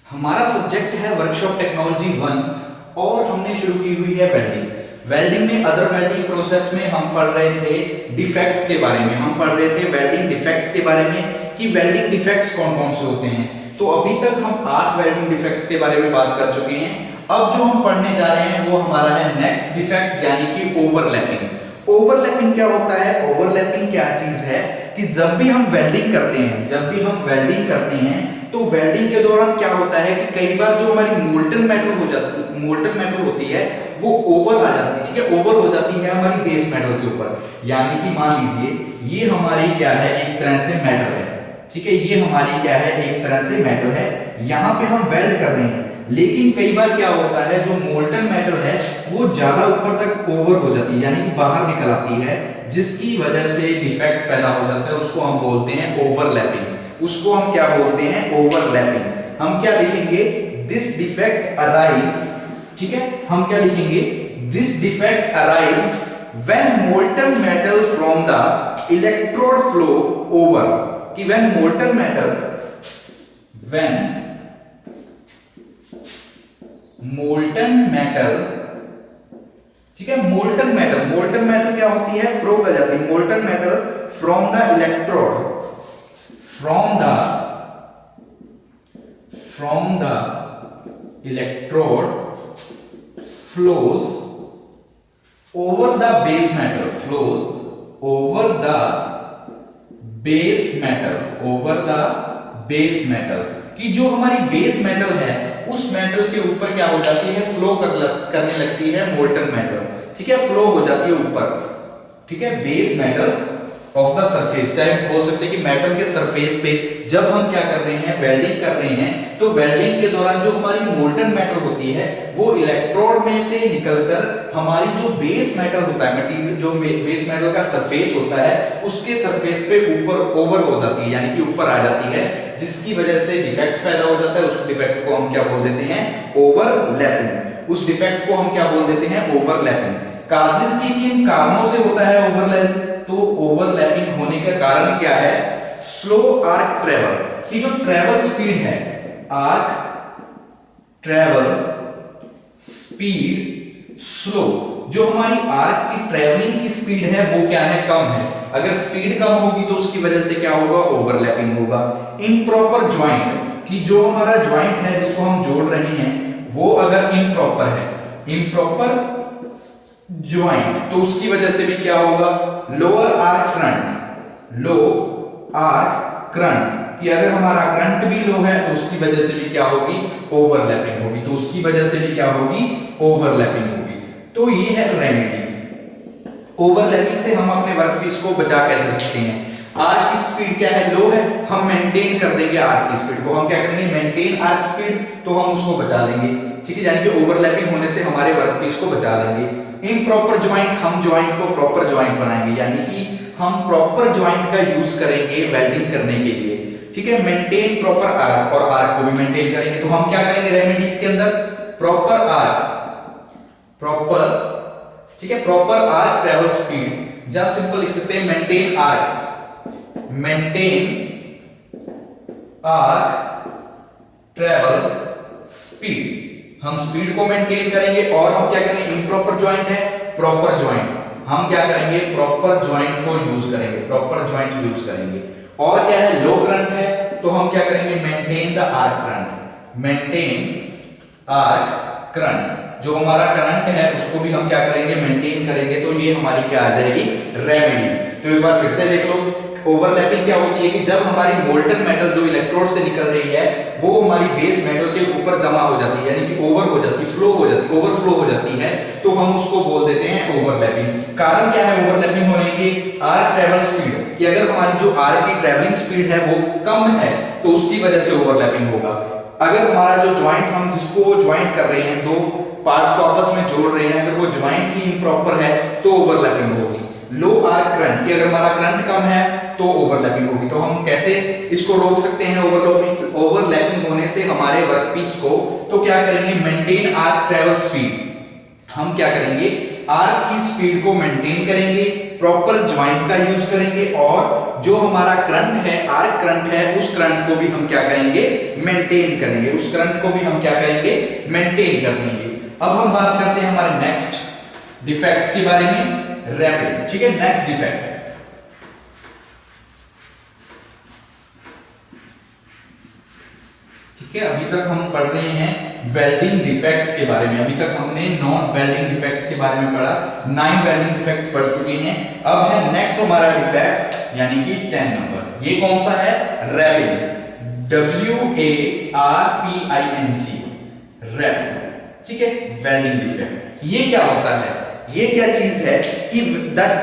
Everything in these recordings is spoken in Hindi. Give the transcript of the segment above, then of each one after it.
हमारा सब्जेक्ट है वर्कशॉप टेक्नोलॉजी 1 और हमने शुरू की हुई है वेल्डिंग। वेल्डिंग में अदर वेल्डिंग प्रोसेस में हम पढ़ रहे थे डिफेक्ट्स के बारे में, हम पढ़ रहे थे वेल्डिंग डिफेक्ट्स के बारे में कि वेल्डिंग डिफेक्ट्स कौन कौन से होते हैं। तो अभी तक हम 8 वेल्डिंग डिफेक्ट्स के बारे में बात कर चुके हैं। अब जो हम पढ़ने जा रहे हैं वो हमारा है नेक्स्ट डिफेक्ट्स यानी कि ओवरलैपिंग। ओवरलैपिंग क्या होता है? ओवरलैपिंग क्या चीज है कि जब भी हम वेल्डिंग करते हैं तो वेल्डिंग के दौरान क्या होता है कि कई बार जो हमारी मोल्टन मेटल होती है वो ओवर आ जाती है, ठीक है, ओवर हो जाती है हमारी बेस मेटल के ऊपर। यानी कि मान लीजिए ये हमारी क्या है, एक तरह से मेटल है, ठीक है, ये हमारी क्या है, एक तरह से मेटल है। यहाँ पे हम वेल्ड कर रहे हैं, लेकिन कई बार क्या होता है जो मोल्टन मेटल है वो ज्यादा ऊपर तक ओवर हो जाती है, यानी कि बाहर निकल आती है, जिसकी वजह से डिफेक्ट पैदा हो जाता है। उसको हम बोलते हैं ओवरलैपिंग। उसको हम क्या बोलते हैं? ओवरलैपिंग। हम क्या लिखेंगे? दिस डिफेक्ट अराइज, ठीक है, हम क्या लिखेंगे? This defect arise when molten metal from the electrode flow over, कि व्हेन मोल्टन मेटल ठीक है, मोल्टन मेटल क्या होती है? फ्लो कर जाती है। Molten metal from the electrode flows over the base metal, कि जो हमारी बेस मेटल है उस मेटल के ऊपर क्या हो जाती है? फ्लो करने लगती है मोल्टन मेटल, ठीक है, फ्लो हो जाती है ऊपर, ठीक है, base metal of the surface. चाहे हम बोल सकते हैं कि मेटल के सरफेस पे जब हम क्या कर रहे हैं? वेल्डिंग कर रहे हैं, तो वेल्डिंग के दौरान जो हमारी मोल्टन मेटल होती है वो इलेक्ट्रोड में से निकलकर हमारी जो बेस मेटल होता है, मटेरियल जो बेस मेटल का सरफेस होता है उसके सरफेस पे ऊपर ओवर हो जाती है, यानी कि ऊपर आ जाती है, जिसकी वजह से डिफेक्ट पैदा हो जाता है। उस डिफेक्ट को हम क्या बोल देते हैं? ओवरलैपिंग। उस डिफेक्ट को हम क्या बोल देते हैं? ओवरलैपिंग। काजेस की किन कारणों से होता है ओवरलैपिंग? तो ओवरलैपिंग होने का कारण क्या है? स्लो आर्क ट्रेवल, की जो ट्रेवल स्पीड है, आर्क ट्रेवल स्पीड स्लो, जो हमारी आर्क की ट्रेवलिंग की स्पीड है वो क्या है? कम है। अगर स्पीड कम होगी तो उसकी वजह से क्या होगा? ओवरलैपिंग होगा। इम्प्रॉपर ज्वाइंट, कि जो हमारा ज्वाइंट है जिसको हम जोड़ रहे हैं वो अगर इम्प्रॉपर है, इम्प्रॉपर ज्वाइंट, तो उसकी वजह से भी क्या होगा? लोअर आर्क करंट, कि अगर हमारा करंट भी लो है तो उसकी वजह से भी क्या होगी? ओवरलैपिंग होगी। तो उसकी वजह से भी क्या होगी? ओवरलैपिंग होगी। तो ये है रेमेडीज। ओवरलैपिंग से हम अपने वर्कपीस को बचा कैसे सकते हैं? आर्क की स्पीड क्या है? लो है, हम मेंटेन कर देंगे आर्क की स्पीड को। हम क्या करेंगे? मेंटेन आर्क स्पीड, तो हम उसको बचा लेंगे, ठीक है, यानी कि ओवरलैपिंग होने से हमारे वर्कपीस को बचा लेंगे। इम्प्रॉपर ज्वाइंट, हम ज्वाइंट को प्रॉपर ज्वाइंट बनाएंगे, यानी कि हम प्रॉपर ज्वाइंट का यूज करेंगे वेल्डिंग करने के लिए, ठीक है। मेंटेन प्रॉपर आर्क, और आर्क को भी मेंटेन करेंगे, तो हम क्या करेंगे रेमेडीज के अंदर? प्रॉपर आर्क, ठीक है, प्रॉपर आर्क ट्रेवल स्पीड, जहां सिंपल लिख सकते हैं मेंटेन आर्क ट्रेवल स्पीड। हम स्पीड को मेंटेन करेंगे और हम क्या करेंगे? इम्प्रॉपर ज्वाइंट है, प्रॉपर ज्वाइंट, हम क्या करेंगे? प्रॉपर ज्वाइंट को यूज करेंगे, प्रॉपर ज्वाइंट यूज करेंगे। और क्या है? लो करंट है, तो हम क्या करेंगे? Maintain the arc current, maintain arc current, जो हमारा करंट है उसको भी हम क्या करेंगे? मेंटेन करेंगे। तो ये हमारी क्या आ जाएगी? रेमेडीज। तो एक बार फिर से देख लो, ओवरलैपिंग क्या होती है कि जब हमारी मोल्टन मेटल जो इलेक्ट्रोड से निकल रही है वो हमारी बेस मेटल के ऊपर जमा हो जाती है, यानी कि ओवर हो जाती है, फ्लो हो जाती है, ओवरफ्लो हो जाती है, तो हम उसको बोल देते हैं ओवरलैपिंग। कारण क्या है ओवरलैपिंग होने की? आर्क ट्रेवल स्पीड, कि अगर हमारी जो आर्क की ट्रेवलिंग स्पीड है वो कम है तो उसकी वजह से ओवरलैपिंग होगा। अगर हमारा जो ज्वाइंट, हम जिसको ज्वाइंट कर रहे हैं, दो पार्ट्स को आपस में जोड़ रहे हैं, अगर वो ज्वाइंट ही इम्प्रॉपर है तो ओवरलैपिंग होगी। लो आर्क करंट, कि अगर हमारा करंट कम है तो ओवरलैपिंग होगी। तो हम कैसे इसको रोक सकते हैं ओवरलैपिंग होने से हमारे वर्कपीस को? तो क्या करेंगे? मेंटेन आर्क ट्रेवल स्पीड, हम क्या करेंगे? आर्क की स्पीड को मेंटेन करेंगे प्रॉपर ज्वाइंट का यूज करेंगे और जो हमारा करंट है, आर्क करंट है, उस करंट को भी हम क्या करेंगे, मेंटेन करेंगे, उस करंट को भी हम क्या करेंगे, मेंटेन कर देंगे। अब हम बात करते हैं हमारे नेक्स्ट डिफेक्ट्स के बारे में, रैपिंग। ठीक है, नेक्स्ट डिफेक्ट, ठीक है, अभी तक हम पढ़ रहे हैं वेल्डिंग डिफेक्ट्स के बारे में। अभी तक हमने नॉन वेल्डिंग डिफेक्ट्स के बारे में पढ़ा, 9 वेल्डिंग डिफेक्ट्स पढ़ चुके हैं। अब है नेक्स्ट हमारा डिफेक्ट यानी कि 10 नंबर। ये कौन सा है, रैपिंग, WARPING, रैपिंग। ठीक है, वेल्डिंग डिफेक्ट। ये क्या होता है, ये क्या चीज है कि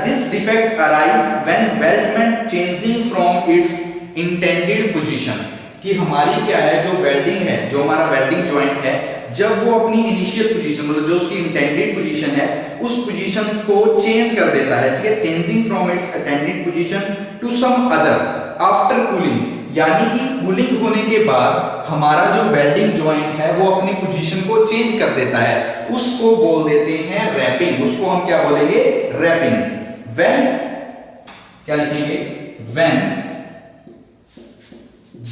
this defect arise when weldment changing from its intended position, कि हमारी क्या है, जो वेल्डिंग है, जो हमारा वेल्डिंग जॉइंट है, जब वो अपनी इनिशियल पोजीशन, मतलब जो उसकी इंटेंडेड पोजीशन है, उस पोजीशन को चेंज कर देता है। ठीक है, changing from its intended position to some other after cooling, यानी कि कूलिंग होने के बाद हमारा जो वेल्डिंग जॉइंट है वो अपनी पोजीशन को चेंज कर देता है, उसको बोल देते हैं रैपिंग। उसको हम क्या बोलेंगे, रैपिंग। व्हेन क्या लिखेंगे, व्हेन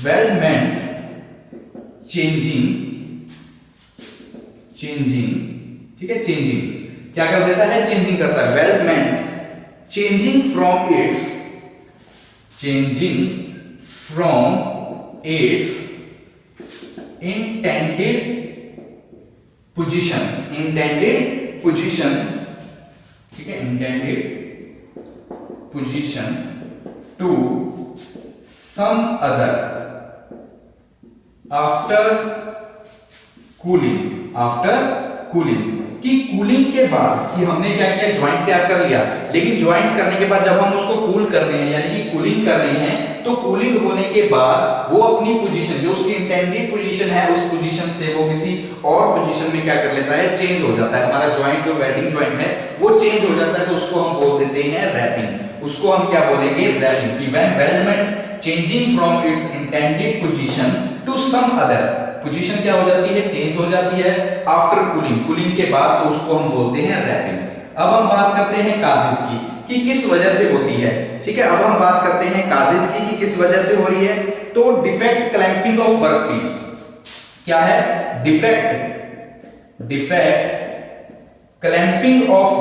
वेल्डमेंट चेंजिंग, ठीक है, चेंजिंग क्या कर देता है, चेंजिंग करता है। Weldment changing from its intended position, ठीक है, intended position to some other after cooling, कि कूलिंग के बाद, कि हमने क्या किया, ज्वाइंट तैयार कर लिया, लेकिन ज्वाइंट करने के बाद जब हम उसको कूल कर रहे हैं, यानी कि कूलिंग कर रहे हैं, तो कूलिंग होने के बाद वो अपनी पोजीशन, जो उसकी इंटेंडेड पोजीशन है, उस पोजीशन से वो किसी और पोजीशन में क्या कर लेता है, चेंज हो जाता है। हमारा ज्वाइंट, जो वेल्डिंग ज्वाइंट है, वो चेंज हो जाता है, तो उसको हम बोल देते हैं रैपिंग। उसको हम क्या बोलेंगे, रैपिंग। कि when weldment changing from its intended position to some other, position क्या हो जाती है, चेंज हो जाती है आफ्टर कूलिंग के बाद, तो उसको हम बोलते हैं रैपिंग। अब हम बात करते हैं काजेस की, कि किस वजह से होती है। ठीक है, अब हम बात करते हैं काजेस की, कि किस वजह से हो रही है। तो डिफेक्ट क्लैंपिंग ऑफ वर्कपीस, क्या है, डिफेक्ट क्लैंपिंग ऑफ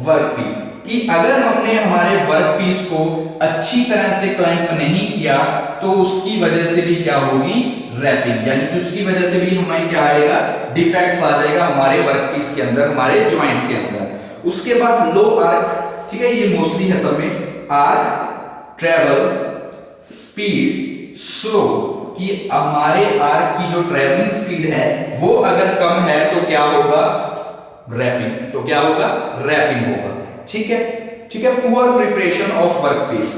वर्कपीस, कि अगर हमने हमारे वर्कपीस को अच्छी तरह से क्लैंप नहीं किया, तो उसकी वजह से भी क्या होगी, रैपिंग, यानी कि उसकी वजह से भी हमें क्या आएगा, डिफेक्ट्स आ जाएगा हमारे वर्कपीस के अंदर, हमारे ज्वाइंट के अंदर। उसके बाद लो आर्क, ठीक है, ये मोस्टली है सब में, आर्क ट्रेवल स्पीड स्लो, कि हमारे आर्क की जो ट्रेवलिंग स्पीड है वो अगर कम है तो क्या होगा, रैपिंग, तो क्या होगा, रैपिंग होगा। ठीक है, पुअर प्रिपरेशन ऑफ वर्कपीस,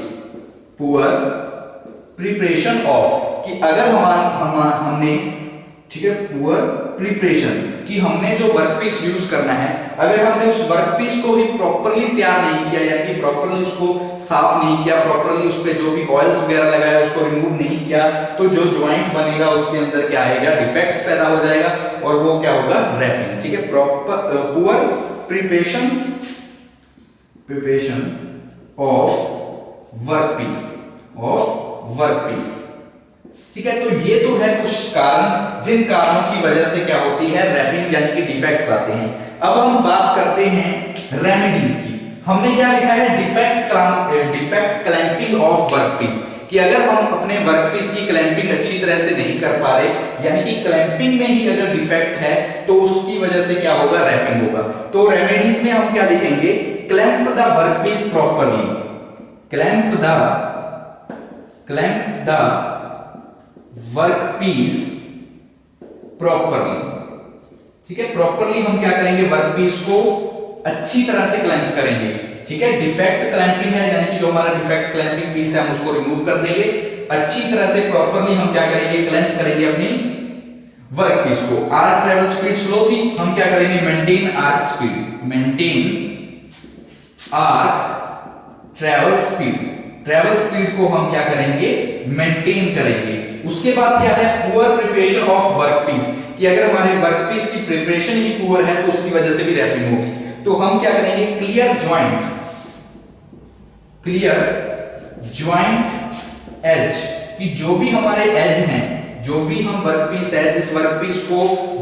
कि अगर हमने, ठीक है, पुअर प्रिपरेशन, कि हमने जो वर्कपीस यूज करना है, अगर हमने उस वर्कपीस को ही प्रॉपर्ली तैयार नहीं किया, यानी कि प्रॉपर्ली उसको साफ नहीं किया, प्रॉपर्ली उस पे जो भी ऑयल्स वगैरह लगाया उसको रिमूव नहीं किया, तो जो ज्वाइंट बनेगा उसके अंदर क्या आएगा, डिफेक्ट्स पैदा हो जाएगा, और वो क्या होगा, रैपिंग। ठीक है, पुअर प्रिपरेशन ऑफ वर्कपीस, ठीक है। तो ये तो है कुछ कारण, जिन कारणों की वजह से क्या होती है, रैपिंग यानी कि डिफेक्ट्स आते हैं। अब हम बात करते हैं रेमेडीज की। हमने क्या लिखा है, डिफेक्ट क्लैंपिंग ऑफ वर्कपीस, कि अगर हम अपने वर्कपीस की क्लैंपिंग अच्छी तरह से नहीं कर पा रहे, यानी कि क्लैंपिंग में ही अगर डिफेक्ट है, तो उसकी वजह से क्या होगा, रैपिंग होगा। तो रेमेडीज में हम क्या लिखेंगे, clamp the workpiece properly, clamp the workpiece properly, ठीक है। प्रॉपर्ली हम क्या करेंगे, वर्कपीस को अच्छी तरह से क्लैंप करेंगे, ठीक है। डिफेक्ट क्लैंपिंग है, यानी कि जो हमारा डिफेक्ट क्लैंपिंग पीस है हम उसको रिमूव कर देंगे। अच्छी तरह से प्रॉपर्ली हम क्या करेंगे, क्लैंप करेंगे अपनी वर्कपीस को। आर्क ट्रेवल स्पीड स्लो थी, हम क्या करेंगे, मेंटेन आर्क ट्रेवल स्पीड को हम क्या करेंगे, मेंटेन करेंगे। उसके बाद क्या है, पुअर प्रिपरेशन ऑफ वर्कपीस, कि अगर हमारे वर्कपीस की प्रिपरेशन ही पुअर है तो उसकी वजह से भी रैपिंग होगी। तो हम क्या करेंगे, क्लियर ज्वाइंट एज, कि जो भी हमारे एज हैं, जो भी हम वर्कपीस है, जिस वर्कपीस को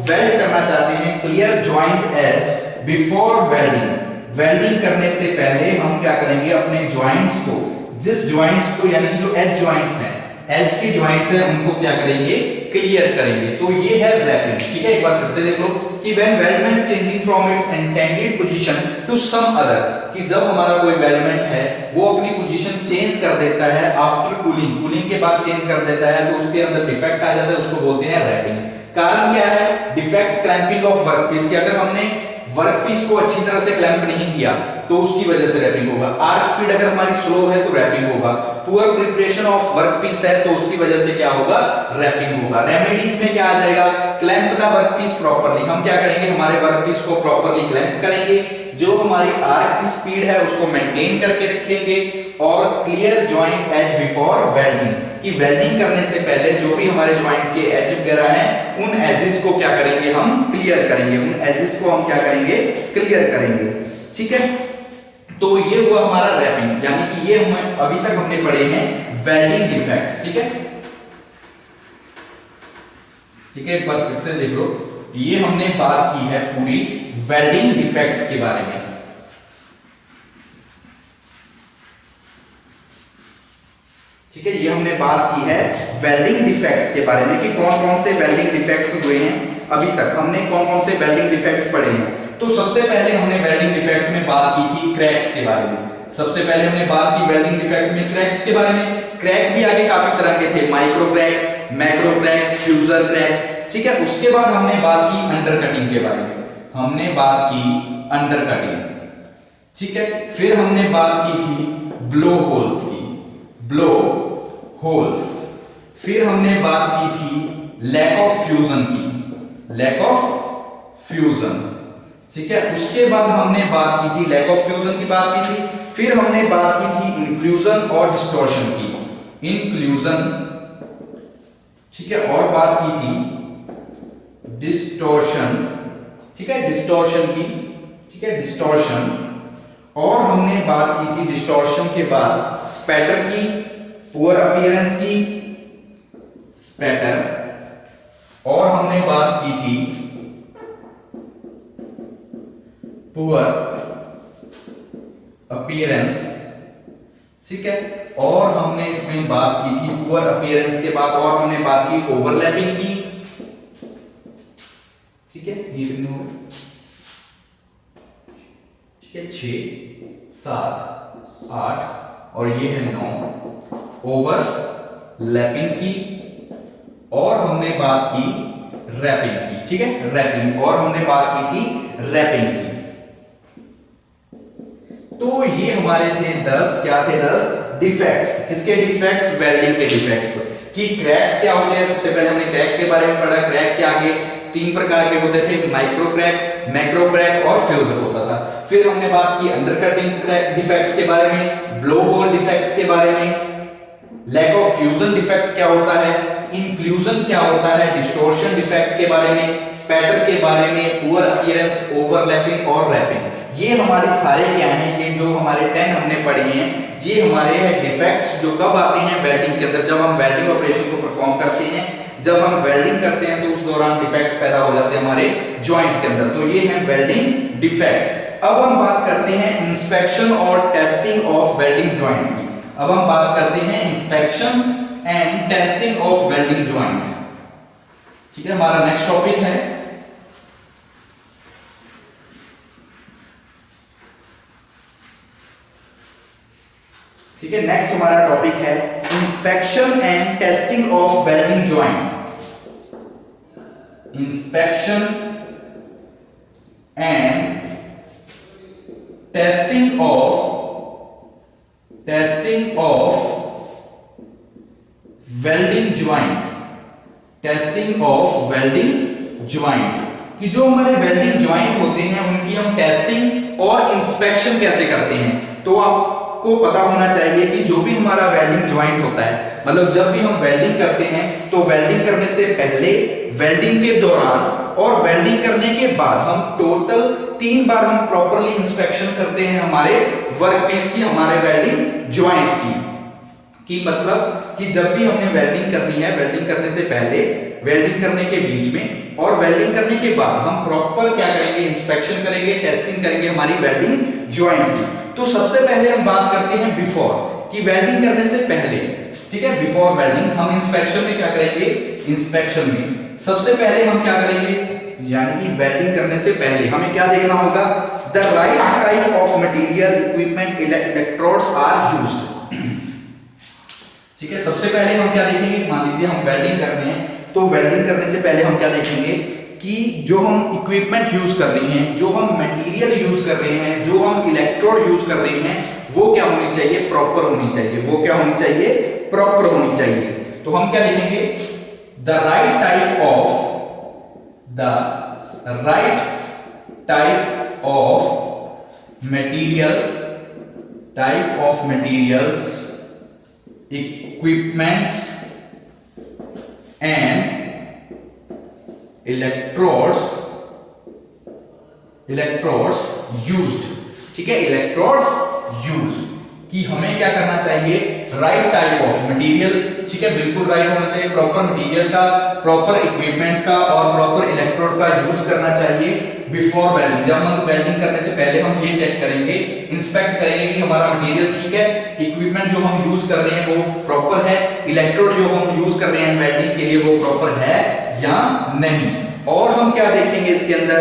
वेल्ड करना चाहते हैं, clear joint edge before welding. Welding करने से पहले हम क्या करेंगे, अपने ज्वाइंट्स को, जिस ज्वाइंट्स को, यानी कि जो एज ज्वाइंट्स हैं, एज के ज्वाइंट्स हैं, उनको क्या करेंगे, क्लियर करेंगे। तो ये है रैपिंग। ठीक है, एक बार फिर से देख लो कि when weldment changing from its intended position to some other, कि जब हमारा कोई वेल्डमेंट है वो अपनी पोजीशन चेंज कर देता है आफ्टर कूलिंग, कूलिंग के बाद चेंज कर देता है, तो उसके अंदर डिफेक्ट आ जाता है, उसको बोलते हैं रैपिंग। कारण क्या है, डिफेक्ट क्लैंपिंग ऑफ वर्कपीस, कि अगर हमने वर्कपीस को अच्छी तरह से क्लैंप नहीं किया तो उसकी वजह से रैपिंग होगा। आर्क स्पीड अगर हमारी स्लो है तो रैपिंग होगा। पुअर प्रिपरेशन ऑफ वर्कपीस है तो उसकी वजह से क्या होगा, रैपिंग होगा। रेमेडीज में क्या आ जाएगा, क्लैंप द वर्कपीस प्रॉपर्ली। हम क्या करेंगे, हमारे वर्कपीस को प्रॉपर्ली क्लैंप करेंगे, जो हमारी आर्क की स्पीड है उसको मेंटेन करके रखेंगे, और clear joint edge before welding, कि वेल्डिंग करने से पहले जो भी हमारे जॉइंट के एज वगैरह हैं, उन एजेस को क्या करेंगे, हम क्लियर करेंगे, उन एजेस को हम क्या करेंगे, क्लियर करेंगे। ठीक है, तो ये हुआ हमारा रैपिंग, यानी कि ये हम अभी तक हमने पढ़े हैं वेल्डिंग डिफेक्ट्स। ठीक है, ठीक है, एक बार फिर से देख लो, ये हमने बात की है पूरी वेल्डिंग डिफेक्ट्स के बारे में। ठीक है, ये हमने बात की है वेल्डिंग डिफेक्ट्स के बारे में, कि कौन कौन से वेल्डिंग डिफेक्ट्स हुए हैं अभी तक, हमने कौन कौन से वेल्डिंग डिफेक्ट्स पढ़े हैं। तो सबसे पहले हमने वेल्डिंग डिफेक्ट्स में बात की थी क्रैक्स के बारे में। सबसे पहले हमने बात की वेल्डिंग डिफेक्ट में क्रैक्स के बारे में। क्रैक भी आगे काफी तरह के थे, micro crack, macro crack, fissure crack. ठीक है, उसके बाद हमने बात की अंडरकटिंग के बारे में, हमने बात की अंडरकटिंग। ठीक है, फिर हमने बात की थी ब्लो होल्स की, ब्लो होल्स। फिर हमने बात की थी लैक ऑफ फ्यूजन की, लैक ऑफ फ्यूजन। ठीक है, उसके बाद हमने बात की थी, लैक ऑफ फ्यूजन की बात की थी। फिर हमने बात की थी इंक्लूजन और डिस्टॉर्शन की, इंक्लूजन। ठीक है, और बात की थी डिस्टॉर्शन। ठीक है, डिस्टॉर्शन की। ठीक है, डिस्टॉर्शन। और हमने बात की थी डिस्टॉर्शन के बाद स्पैटर की, पुअर अपीयरेंस की, स्पैटर। और हमने बात की थी पुअर अपीयरेंस। ठीक है, और हमने इसमें बात की थी पुअर अपीयरेंस के बाद, और हमने बात की ओवरलैपिंग की। ठीक है, ये कितने हो गए? ठीक है, 6, 7, 8 और ये है 9, ओवरलैपिंग की। और हमने बात की रैपिंग की। ठीक है, रैपिंग। और हमने बात की थी रैपिंग की। तो ये हमारे थे 10, क्या थे 10 डिफेक्ट्स। किसके डिफेक्ट्स? वेल्डिंग के डिफेक्ट्स। कि क्रैक्स क्या होते हैं, सबसे पहले हमने क्रैक के बारे में पढ़ा। क्रैक के आगे 3 प्रकार के होते थे, माइक्रो क्रैक, मैक्रो क्रैक और फ्यूजर होता था। फिर हमने बात की अंडरकटिंग क्रैक डिफेक्ट्स के बारे में, ब्लो होल डिफेक्ट्स के बारे में, लैक ऑफ फ्यूजन डिफेक्ट क्या होता है, इंक्लूजन क्या होता है, डिस्टॉर्शन डिफेक्ट के बारे में, स्पैटर के बारे में, पुअर अपीयरेंस, ओवरलैपिंग और रैपिंग। ये हमारे सारे क्या हैं, ये जो हमारे 10 हमने पढ़े हैं, ये हमारे डिफेक्ट्स जो कब आते हैं वेल्डिंग के अंदर, जब हम वेल्डिंग ऑपरेशन को परफॉर्म करते हैं। जब हम वेल्डिंग करते हैं तो उस दौरान डिफेक्ट्स पैदा हो जाते हैं हमारे जॉइंट के अंदर। तो ये हैं वेल्डिंग डिफेक्ट्स। अब हम बात करते हैं इंस्पेक्शन और टेस्टिंग ऑफ वेल्डिंग जॉइंट की। अब हम बात करते हैं inspection and testing of welding joint. ठीक है, हमारा नेक्स्ट टॉपिक है ठीक है, नेक्स्ट हमारा टॉपिक है inspection and testing of welding joint. Inspection and testing of welding joint. Testing of welding joint, कि जो हमारे वेल्डिंग ज्वाइंट होते हैं उनकी हम टेस्टिंग और इंस्पेक्शन कैसे करते हैं। तो आप आपको पता होना चाहिए कि जो भी हमारा वेल्डिंग ज्वाइंट होता है, मतलब जब भी हम वेल्डिंग करते हैं तो वेल्डिंग करने से पहले, वेल्डिंग के दौरान और वेल्डिंग करने के बाद हम टोटल 3 बार हम प्रॉपर्ली इंस्पेक्शन करते हैं हमारे वर्कपीस की, हमारे वेल्डिंग ज्वाइंट की मतलब कि जब भी हमने वेल्डिंग करनी है, वेल्डिंग करने से पहले, वेल्डिंग करने के बीच में और वेल्डिंग करने के बाद हम प्रॉपर क्या करेंगे, इंस्पेक्शन करेंगे, टेस्टिंग करेंगे हमारी वेल्डिंग ज्वाइंट की। तो सबसे पहले हम बात करते हैं बिफोर, कि वेल्डिंग करने से पहले, ठीक है, बिफोर वेल्डिंग हम इंस्पेक्शन में क्या करेंगे, इंस्पेक्शन में सबसे पहले हम क्या करेंगे, यानी कि वेल्डिंग करने से पहले हमें क्या देखना होगा, the right type of material, equipment, electrodes are used. ठीक है, सबसे पहले हम क्या देखेंगे, मान लीजिए हम वेल्डिंग कर रहे हैं, तो वेल्डिंग करने से पहले हम क्या देखेंगे कि जो हम इक्विपमेंट यूज कर रहे हैं, जो हम मटेरियल यूज कर रहे हैं, जो हम इलेक्ट्रोड यूज कर रहे हैं, वो क्या होनी चाहिए, प्रॉपर होनी चाहिए, वो क्या होनी चाहिए, प्रॉपर होनी चाहिए। तो हम क्या देखेंगे, the right type of materials, equipments and electrodes used, ठीक है, इलेक्ट्रोड्स यूज कि हमें क्या करना चाहिए, राइट टाइप ऑफ मटेरियल, ठीक है, बिल्कुल राइट होना चाहिए, प्रॉपर मटेरियल का, प्रॉपर इक्विपमेंट का और प्रॉपर इलेक्ट्रोड का यूज करना चाहिए बिफोर वेल्डिंग। जब हम वेल्डिंग करने से पहले हम ये चेक करेंगे, इंस्पेक्ट करेंगे कि हमारा मटेरियल ठीक है, इक्विपमेंट जो हम यूज कर रहे हैं वो प्रॉपर है, इलेक्ट्रोड जो हम यूज कर रहे हैं वेल्डिंग के लिए वो प्रॉपर है या नहीं। और हम क्या देखेंगे इसके अंदर,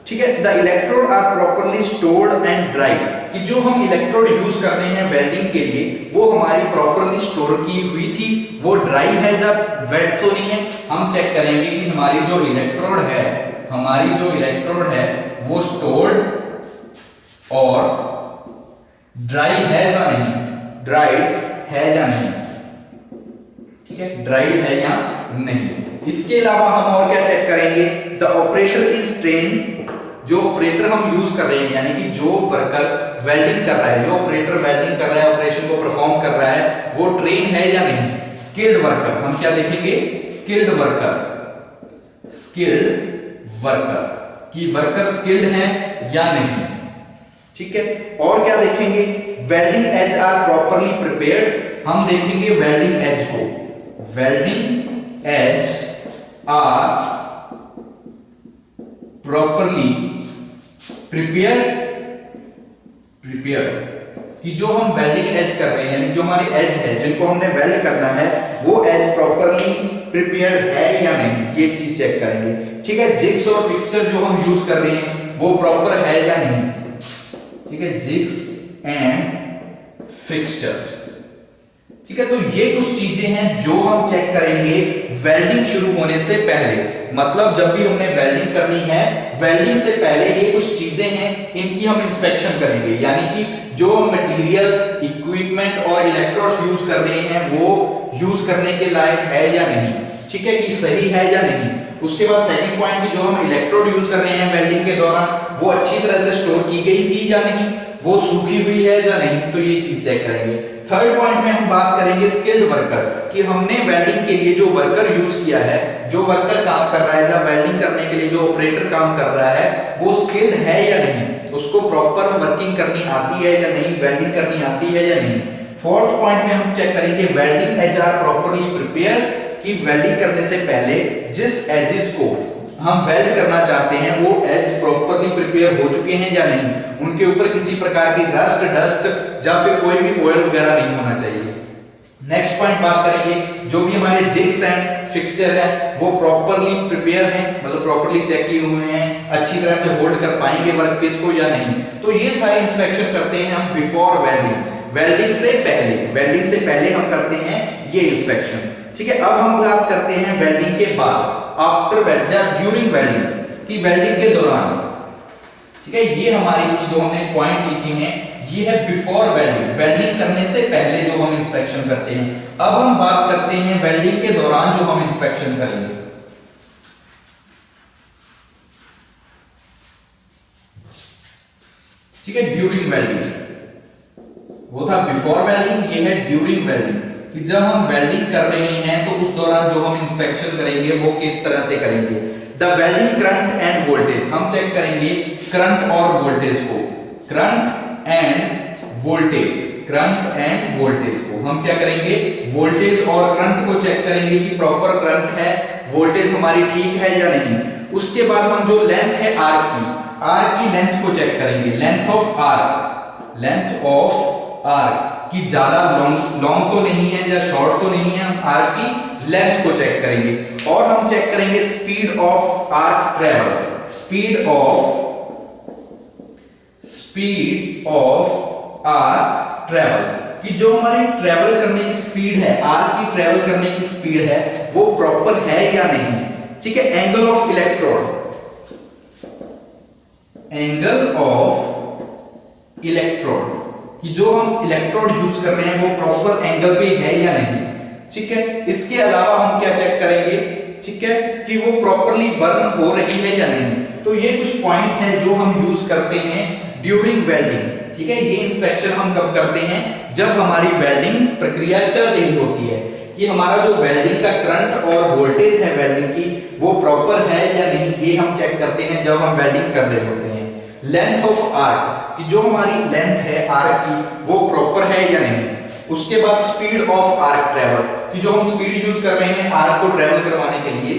ठीक है, the electrode are properly stored and dry, कि जो हम इलेक्ट्रोड यूज कर रहे हैं वेल्डिंग के लिए वो हमारी प्रॉपर्ली स्टोर की हुई थी, वो ड्राई है, जब वेट तो नहीं है। हम चेक करेंगे कि हमारी जो इलेक्ट्रोड है वो स्टोर्ड और ड्राई है या नहीं, ठीक है, ड्राइड है या नहीं। इसके अलावा हम और क्या चेक करेंगे, द ऑपरेटर इज ट्रेन, जो ऑपरेटर हम यूज कर रहे हैं, यानी कि जो वर्कर वेल्डिंग कर रहा है, जो ऑपरेटर वेल्डिंग कर रहा है, ऑपरेशन को परफॉर्म कर रहा है, वो ट्रेन है या नहीं। स्किल्ड वर्कर, हम क्या देखेंगे, स्किल्ड वर्कर कि वर्कर स्किल्ड है या नहीं, ठीक है। और क्या देखेंगे, welding edge are properly prepared, हम देखेंगे वेल्डिंग एज को, welding edge are properly prepared कि जो हम वेल्डिंग एज कर रहे हैं, यानी जो हमारी एज है जिनको हमने वेल्ड करना है, वो एज प्रॉपर्ली प्रिपेयर्ड है या नहीं, ये चीज चेक करेंगे, ठीक है। जिग्स और फिक्सचर जो हम यूज कर रहे हैं वो प्रॉपर है या नहीं, ठीक है, जिग्स एंड फिक्सचर्स, ठीक है। तो ये कुछ चीजें हैं जो हम चेक करेंगे वेल्डिंग शुरू होने से पहले, मतलब जब भी हमने वेल्डिंग करनी है, वेल्डिंग से पहले ये कुछ चीजें हैं, इनकी हम इंस्पेक्शन करेंगे, यानी कि जो मटेरियल, इक्विपमेंट और इलेक्ट्रोड्स यूज कर रहे हैं वो यूज करने के लायक है या नहीं, ठीक है, कि सही है या नहीं। उसके बाद सेकंड पॉइंट की जो हम इलेक्ट्रोड यूज कर रहे हैं वेल्डिंग के दौरान वो अच्छी तरह से स्टोर की गई थी या नहीं, वो सूखी हुई है या नहीं, तो ये चीज चेक करेंगे। थर्ड पॉइंट में हम बात करेंगे स्किल्ड वर्कर, कि हमने वेल्डिंग के लिए जो वर्कर यूज किया है, जो वर्कर काम कर रहा है, जब वेल्डिंग करने के लिए जो ऑपरेटर काम कर रहा है वो स्किल्ड है या नहीं, उसको प्रॉपर वर्किंग करनी आती है या नहीं, वेल्डिंग करनी आती है या नहीं। फोर्थ पॉइंट में हम चेक करेंगे welding edge are properly prepared, कि वेल्डिंग करने से पहले जिस एजेस को हम वेल्ड करना चाहते हैं वो एज प्रॉपर्ली प्रिपेयर हो चुके हैं या नहीं, उनके ऊपर किसी प्रकार की रस्ट, डस्ट या फिर कोई भी ऑयल वगैरह नहीं होना चाहिए। नेक्स्ट पॉइंट बात करेंगे जो भी हमारे जिग्स एंड फिक्सचर है वो प्रॉपर्ली प्रिपेयर हैं, मतलब प्रॉपर्ली चेक किए हुए हैं, अच्छी तरह से होल्ड कर पाएंगे वर्कपीस को या नहीं। तो ये सारे इंस्पेक्शन करते हैं हम बिफोर वेल्डिंग, वेल्डिंग से पहले हम करते हैं ये इंस्पेक्शन, ठीक है। अब हम बात करते हैं वेल्डिंग के बाद, आफ्टर वेल्ड या ड्यूरिंग वेल्डिंग, कि वेल्डिंग के दौरान, ठीक है। ये हमारी थी जो हमने पॉइंट लिखे हैं, ये है बिफोर वेल्डिंग, वेल्डिंग करने से पहले जो हम इंस्पेक्शन करते हैं। अब हम बात करते हैं वेल्डिंग के दौरान जो हम इंस्पेक्शन करेंगे, ठीक है, ड्यूरिंग वेल्डिंग। वो था बिफोर वेल्डिंग, ये है ड्यूरिंग वेल्डिंग, कि जब हम वेल्डिंग कर रहे हैं तो उस दौरान जो हम इंस्पेक्शन करेंगे वो किस तरह से करेंगे। The welding current end voltage, हम चेक करेंगे करंट और वोल्टेज को, current end voltage, current end voltage को हम क्या करेंगे, वोल्टेज और करंट को चेक करेंगे कि प्रॉपर करंट है, वोल्टेज हमारी ठीक है या नहीं। उसके बाद हम जो लेंथ है आर्क की लेंथ को चेक करेंगे, length of arc, length of arc कि ज्यादा लॉन्ग तो नहीं है या शॉर्ट तो नहीं है, हम आर्क की लेंथ को चेक करेंगे। और हम चेक करेंगे speed of arc travel, speed of arc travel, कि जो हमारी ट्रेवल करने की स्पीड है, आर्क की ट्रेवल करने की स्पीड है वो प्रॉपर है या नहीं। ठीक है, angle of electrode, angle of electrode कि जो हम इलेक्ट्रोड यूज कर रहे हैं वो प्रॉपर एंगल पे है या नहीं। ठीक है, इसके अलावा हम क्या चेक करेंगे, ठीक है, कि वो प्रॉपरली बर्न हो रही है या नहीं। तो ये कुछ पॉइंट है जो हम यूज करते हैं ड्यूरिंग वेल्डिंग। ठीक है, ये इंस्पेक्शन हम कब करते हैं, जब हमारी वेल्डिंग प्रक्रिया चल रही होती है, कि हमारा जो वेल्डिंग का करंट और वोल्टेज है वेल्डिंग की वो प्रॉपर है या नहीं, ये हम चेक करते हैं जब हम वेल्डिंग कर रहे होते हैं। लेंथ ऑफ आर्क कि जो हमारी लेंथ है आर्क की वो प्रॉपर है या नहीं। उसके बाद स्पीड ऑफ आर्क ट्रेवल कि जो हम स्पीड यूज कर रहे हैं आर्क को ट्रेवल करवाने के लिए,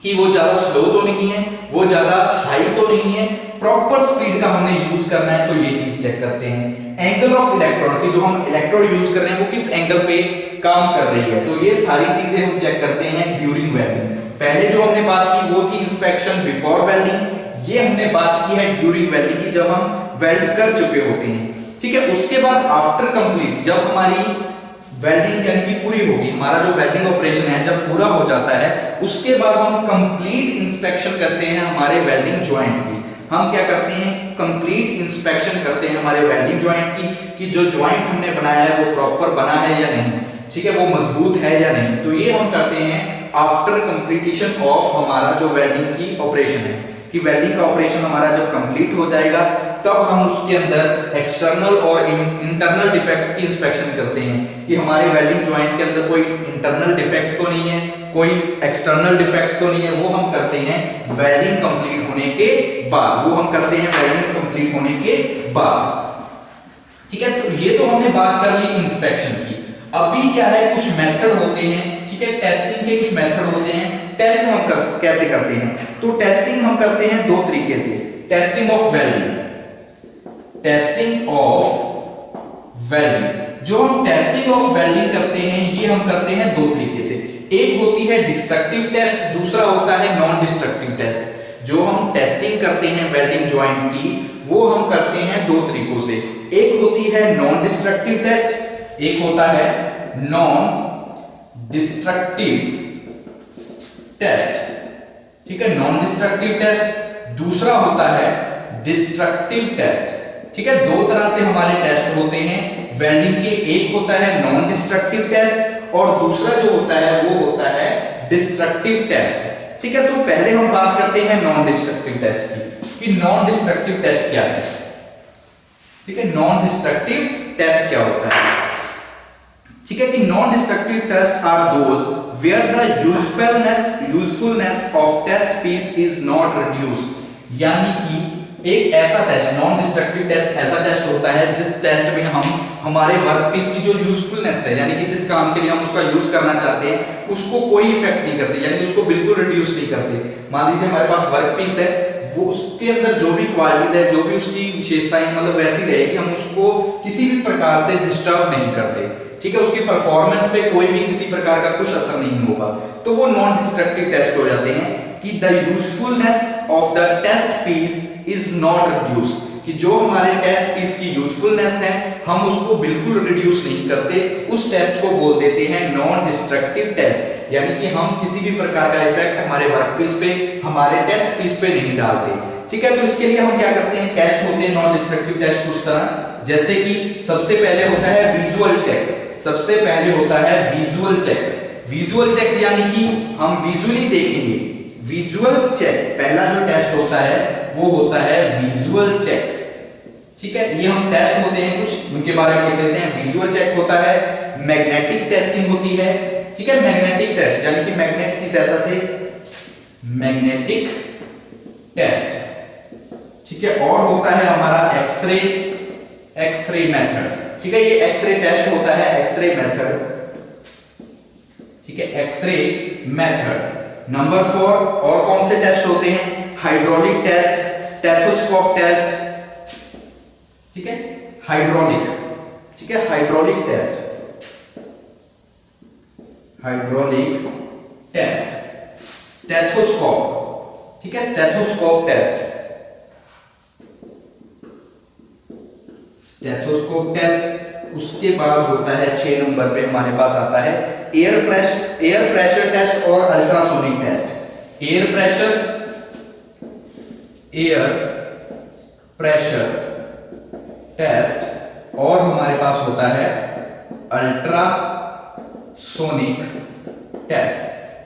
कि वो ज्यादा स्लो तो नहीं है, वो ज्यादा हाई तो नहीं है, प्रॉपर स्पीड का हमने यूज करना है, तो ये चीज चेक करते हैं। एंगल ऑफ इलेक्ट्रोड कि जो हम इलेक्ट्रोड यूज कर रहे हैं वो किस एंगल पे काम कर रही है, तो ये सारी चीजें हम चेक करते हैं ड्यूरिंग वेल्डिंग। पहले जो हमने बात की वो थी इंस्पेक्शन बिफोर वेल्डिंग, ये हमने बात की है ड्यूरिंग वेल्डिंग की जब हम वेल्ड कर चुके होते हैं। ठीक है, उसके बाद आफ्टर कंप्लीट जब हमारी वेल्डिंग यानी कि पूरी होगी, हमारा जो वेल्डिंग ऑपरेशन है जब पूरा हो जाता है, उसके बाद हम कंप्लीट इंस्पेक्शन करते हैं हमारे वेल्डिंग जॉइंट की। हम क्या करते हैं, कंप्लीट इंस्पेक्शन करते हैं हमारे वेल्डिंग जॉइंट की, कि जो जॉइंट हमने बनाया है वो प्रॉपर बना है या नहीं, ठीक है, वो मजबूत है या नहीं। तो ये हम करते हैं आफ्टर कंप्लीशन ऑफ हमारा जो वेल्डिंग की ऑपरेशन है, कि वेल्डिंग का ऑपरेशन हमारा जब कंप्लीट हो जाएगा तब हम उसके अंदर एक्सटर्नल और इंटरनल डिफेक्ट्स की इंस्पेक्शन करते हैं, कि हमारे वेल्डिंग जॉइंट के अंदर कोई इंटरनल डिफेक्ट्स तो नहीं है, कोई एक्सटर्नल डिफेक्ट्स तो नहीं है। वो हम करते हैं वेल्डिंग कंप्लीट होने के बाद, वो हम करते हैं वेल्डिंग कंप्लीट होने के बाद। ठीक है, तो ये तो हमने बात कर ली इंस्पेक्शन की। अभी क्या है, कुछ मेथड होते हैं, ठीक है, टेस्टिंग के कुछ मेथड होते हैं। टेस्ट हम कैसे करते हैं, तो टेस्टिंग हम करते हैं दो तरीके से। Testing of welding, testing of welding, जो हम टेस्टिंग ऑफ वेल्डिंग करते हैं ये हम करते हैं दो तरीके से। एक होती है डिस्ट्रक्टिव टेस्ट, दूसरा होता है नॉन डिस्ट्रक्टिव टेस्ट। जो हम टेस्टिंग करते हैं वेल्डिंग जॉइंट की वो हम करते हैं दो तरीकों से। एक होती है नॉन डिस्ट्रक्टिव टेस्ट, एक होता है नॉन डिस्ट्रक्टिव टेस्ट। ठीक है, नॉन डिस्ट्रक्टिव टेस्ट, दूसरा होता है डिस्ट्रक्टिव टेस्ट। ठीक है, दो तरह से हमारे टेस्ट होते हैं वेल्डिंग के। एक होता है नॉन डिस्ट्रक्टिव टेस्ट और दूसरा जो होता है वो होता है डिस्ट्रक्टिव टेस्ट। ठीक है, तो पहले हम बात करते हैं नॉन डिस्ट्रक्टिव टेस्ट की, कि नॉन डिस्ट्रक्टिव टेस्ट क्या है। ठीक है, नॉन डिस्ट्रक्टिव टेस्ट क्या होता है। ठीक है, कि non destructive test are those where the usefulness of test piece is not reduced। यानी कि एक ऐसा टेस्ट, नॉन डिस्ट्रक्टिव टेस्ट ऐसा टेस्ट होता है जिस टेस्ट में हम हमारे वर्क पीस की जो यूजफुलनेस है, यानी कि जिस काम के लिए हम उसका यूज करना चाहते हैं उसको कोई इफेक्ट नहीं करते, यानी उसको बिल्कुल रिड्यूस नहीं करते। मान लीजिए हमारे पास वर्क पीस है, वो उसके अंदर जो भी क्वालिटीज है, जो भी उसकी विशेषताएं मतलब वैसी रहेगी, हम उसको किसी भी प्रकार से डिस्टर्ब नहीं करते। ठीक है, उसकी परफॉर्मेंस पे कोई भी किसी प्रकार का कुछ असर नहीं होगा, तो वो नॉन डिस्ट्रक्टिव टेस्ट हो जाते हैं। कि the usefulness of the test piece is not reduced, कि जो हमारे टेस्ट पीस की यूजफुलनेस है हम उसको बिल्कुल रिड्यूस नहीं करते, उस टेस्ट को बोल देते हैं नॉन डिस्ट्रक्टिव टेस्ट। यानी कि हम किसी भी प्रकार का इफेक्ट हमारे वर्क पीस पे, हमारे टेस्ट पीस पे नहीं डालते। ठीक है, तो इसके लिए हम क्या करते हैं, टेस्ट होते हैं नॉन डिस्ट्रक्टिव टेस्ट उस तरह, जैसे कि सबसे पहले होता है विजुअल चेक। सबसे पहले होता है विजुअल चेक। विजुअल चेक यानी कि हम विजुअली देखेंगे। विजुअल चेक पहला जो टेस्ट होता है वो होता है विजुअल चेक। ठीक है, ये हम टेस्ट होते हैं कुछ, उनके बारे में देख लेते हैं। विजुअल चेक होता है, मैग्नेटिक टेस्टिंग होती है, ठीक है, मैग्नेटिक टेस्ट यानी कि मैग्नेट की सहायता से मैग्नेटिक टेस्ट, ठीक है, और होता है हमारा एक्सरे मेथड, ठीक है, ये एक्सरे टेस्ट होता है, एक्सरे मेथड, ठीक है, एक्सरे मेथड। नंबर 4 और कौन से टेस्ट होते हैं? हाइड्रोलिक टेस्ट, स्टेथोस्कोप टेस्ट, ठीक है, हाइड्रोलिक, ठीक है, hydraulic test, hydraulic test, stethoscope, ठीक है, स्टेथोस्कोप टेस्ट, स्टेथोस्कोप टेस्ट। उसके बाद होता है 6 नंबर पे हमारे पास आता है एयर प्रेशर टेस्ट और ultrasonic test. Air pressure test और हमारे पास होता है अल्ट्रासोनिक टेस्ट।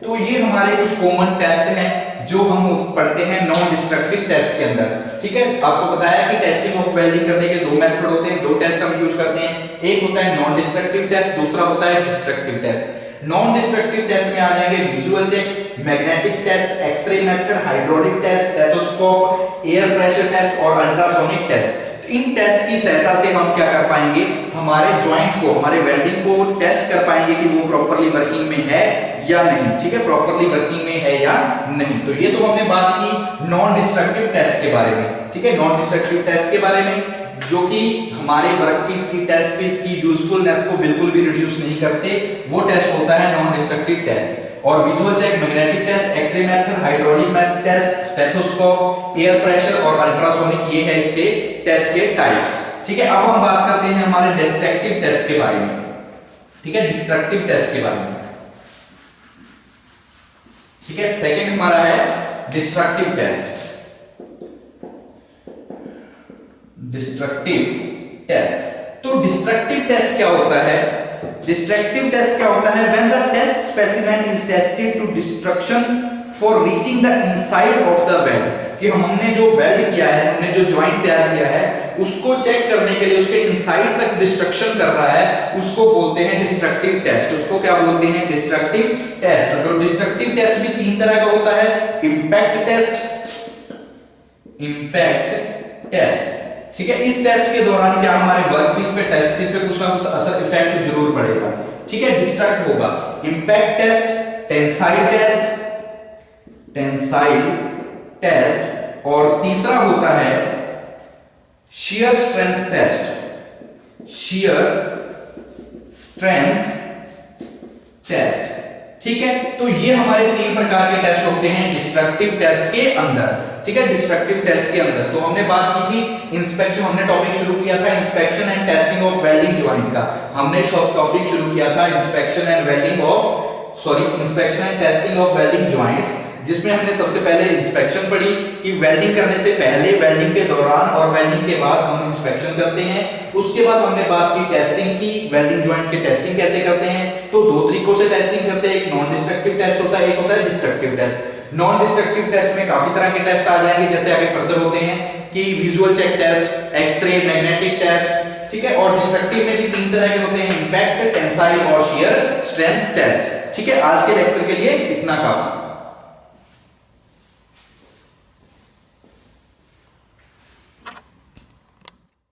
तो ये हमारे कुछ कॉमन टेस्ट हैं जो हम पढ़ते हैं नॉन डिस्ट्रक्टिव टेस्ट के अंदर, ठीक है। आपको बताया कि टेस्टिंग ऑफ वेल्डिंग करने के 2 मेथड होते हैं, 2 टेस्ट हम यूज करते हैं, एक होता है नॉन डिस्ट्रक्टिव टेस्ट, दूसरा होता है destructive test. Non destructive test में आ जाएंगे visual check, magnetic test, x-ray method, hydraulic test, stethoscope, air pressure test और अल्ट्रासोनिक टेस्ट। इन टेस्ट की सहायता से हम क्या कर पाएंगे, हमारे जॉइंट को, हमारे वेल्डिंग को टेस्ट कर पाएंगे कि वो प्रॉपर्ली वर्किंग में है या नहीं, ठीक है, प्रॉपर्ली वर्किंग में है या नहीं। तो ये तो हमने बात की नॉन डिस्ट्रक्टिव टेस्ट के बारे में, ठीक है, नॉन डिस्ट्रक्टिव टेस्ट के बारे में, जो कि हमारे वर्कपीस की, टेस्ट पीस की यूजफुलनेस को बिल्कुल भी रिड्यूस नहीं करते, वो टेस्ट होता है नॉन डिस्ट्रक्टिव टेस्ट। और visual check, magnetic test, x-ray method, hydraulic test, stethoscope, air pressure और अल्ट्रासोनिक, ये है इसके टेस्ट के टाइप्स, ठीक है। अब हम बात करते हैं हमारे डिस्ट्रक्टिव टेस्ट के बारे में, ठीक है, डिस्ट्रक्टिव टेस्ट के बारे में, ठीक है। सेकंड हमारा है डिस्ट्रक्टिव टेस्ट, डिस्ट्रक्टिव टेस्ट। तो डिस्ट्रक्टिव टेस्ट क्या होता है? डिस्ट्रक्टिव टेस्ट क्या होता है? When the test specimen is tested to destruction for reaching the inside of the weld, कि हमने जो वेल्ड किया है, हमने जो जॉइंट तैयार किया है, उसको चेक करने के लिए उसके इनसाइड तक डिस्ट्रक्शन कर रहा है, उसको बोलते हैं डिस्ट्रक्टिव टेस्ट। उसको क्या बोलते हैं? Destructive test. तो डिस्ट्रक्टिव टेस्ट भी 3 तरह का होता है, इंपैक्ट टेस्ट, इंपैक्ट टेस्ट, ठीक है। इस टेस्ट के दौरान क्या हमारे वर्कपीस पे, टेस्ट पीस पे कुछ ना कुछ असर, इफेक्ट जरूर पड़ेगा, ठीक है, डिस्ट्रक्ट होगा। Impact test, tensile test, tensile test, और तीसरा होता है shear strength test, shear strength test, ठीक है। तो ये हमारे 3 प्रकार के टेस्ट होते हैं डिस्ट्रक्टिव टेस्ट के अंदर, ठीक है, डिस्ट्रक्टिव टेस्ट के अंदर। तो हमने बात की थी इंस्पेक्शन, हमने टॉपिक शुरू किया था inspection and testing of welding joint का, हमने टॉपिक शुरू किया था inspection and testing of welding joints, जिसमें हमने सबसे पहले इंस्पेक्शन पढ़ी कि वेल्डिंग करने से पहले, वेल्डिंग के दौरान और वेल्डिंग के बाद हम इंस्पेक्शन करते हैं। उसके बाद हमने बात की टेस्टिंग की, वेल्डिंग जॉइंट की टेस्टिंग कैसे करते हैं। तो 2 तरीकों से टेस्टिंग करते हैं, एक नॉन डिस्ट्रक्टिव टेस्ट होता है, एक होता है destructive test. Non destructive test में काफी तरह के टेस्ट आ जाएंगे, जैसे आगे फर्दर होते हैं कि visual check test, x-ray, magnetic test, ठीक है। और डिस्ट्रक्टिव में भी 3 तरह के होते हैं, इंपैक्ट, टेंसाइल और शियर स्ट्रेंथ टेस्ट, ठीक है। आज के लेक्चर के लिए इतना काफी।